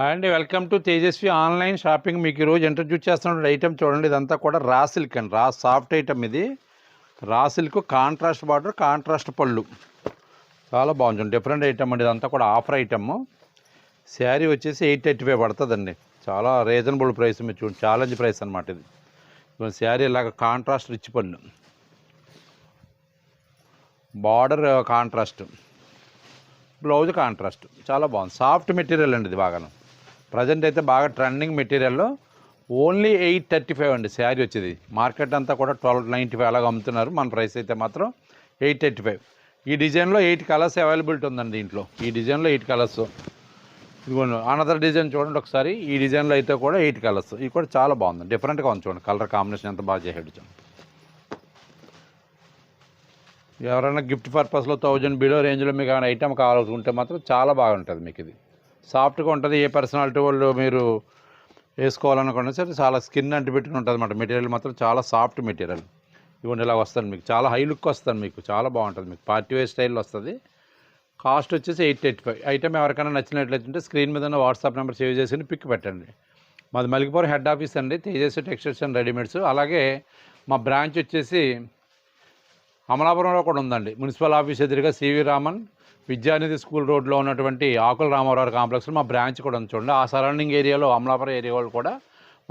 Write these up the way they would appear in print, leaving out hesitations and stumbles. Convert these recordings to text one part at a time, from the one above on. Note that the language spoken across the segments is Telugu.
హాయ్ అండి, welcome to Tejaswi online shopping. మీకు ఈరోజు ఇంట్రడ్యూస్ చేస్తున్న ఐటమ్ చూడండి. ఇదంతా కూడా రా సిల్క్ అండి, రా సాఫ్ట్ ఐటమ్. ఇది raw silk, contrast border, contrast పళ్ళు, చాలా బాగుంటుంది. డిఫరెంట్ ఐటమ్ అండి. ఇదంతా కూడా ఆఫర్ ఐటమ్. శారీ వచ్చేసి 835 పడుతుందండి. చాలా రీజనబుల్ ప్రైస్. మీరు చూడండి, ఛాలెంజ్ ప్రైస్ అనమాట ఇది. శారీ ఇలాగ కాంట్రాస్ట్ రిచ్ పళ్ళు, బార్డర్ కాంట్రాస్ట్, బ్లౌజ్ కాంట్రాస్ట్, చాలా బాగుంది. సాఫ్ట్ మెటీరియల్ అండి ఇది. బాగా ప్రజెంట్ అయితే బాగా ట్రెండింగ్ మెటీరియల్లో ఓన్లీ 835 అండి శారీ వచ్చేది. మార్కెట్ అంతా కూడా 1295 అలాగ అమ్ముతున్నారు. మన ప్రైస్ అయితే మాత్రం 835. ఈ డిజైన్లో 8 కలర్స్ అవైలబిలిటీ ఉందండి దీంట్లో. ఈ డిజైన్లో 8 కలర్స్. ఇదిగోండి అనదర్ డిజైన్ చూడండి ఒకసారి. ఈ డిజైన్లో అయితే కూడా 8 కలర్స్. ఇది కూడా చాలా బాగుంది, డిఫరెంట్గా ఉంది. చూడండి కలర్ కాంబినేషన్ ఎంత బాగా చేసాడు. చూడండి, ఎవరైనా గిఫ్ట్ పర్పస్లో 1000 బిలో రేంజ్లో మీకు ఏమైనా ఐటమ్ కావాలనుకుంటే మాత్రం చాలా బాగుంటుంది మీకు. ఇది సాఫ్ట్గా ఉంటుంది. ఏ పర్సనాలిటీ వాళ్ళు మీరు వేసుకోవాలనుకున్నా సరే చాలా స్కిన్ అంటిపెట్టుకుని ఉంటుంది అన్నమాట. మెటీరియల్ మాత్రం చాలా సాఫ్ట్ మెటీరియల్. ఇవన్నీ ఇలా వస్తుంది మీకు, చాలా హై లుక్ వస్తుంది మీకు, చాలా బాగుంటుంది మీకు. పార్టీ వేర్ స్టైల్లో వస్తుంది. కాస్ట్ వచ్చేసి 885. ఐటమ్ ఎవరికైనా నచ్చినట్లయితే స్క్రీన్ మీద ఉన్న వాట్సాప్ నెంబర్ సేవ్ చేసి పిక్ పెట్టండి. మాది మలికిపురం హెడ్ ఆఫీస్ అండి, తేజస్వి టెక్స్టైల్స్ అండ్ రెడీమేడ్స్. అలాగే మా బ్రాంచ్ వచ్చేసి అమలాపురంలో కూడా ఉందండి. మున్సిపల్ ఆఫీస్ ఎదురుగా సివి రామన్ విద్యానిధి స్కూల్ రోడ్లో ఉన్నటువంటి ఆకుల రామారావు కాంప్లెక్స్లో మా బ్రాంచ్ కూడా ఉంది. చూడండి, ఆ సరౌండింగ్ ఏరియాలో అమలాపురం ఏరియా వాళ్ళు కూడా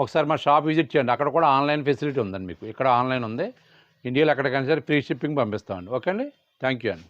ఒకసారి మా షాప్ విజిట్ చేయండి. అక్కడ కూడా ఆన్లైన్ ఫెసిలిటీ ఉందండి మీకు. ఇక్కడ ఆన్లైన్ ఉంది. ఇండియాలో ఎక్కడికైనా సరే ఫ్రీ షిప్పింగ్ పంపిస్తామండి. ఓకే అండి, థ్యాంక్ యూ అండి.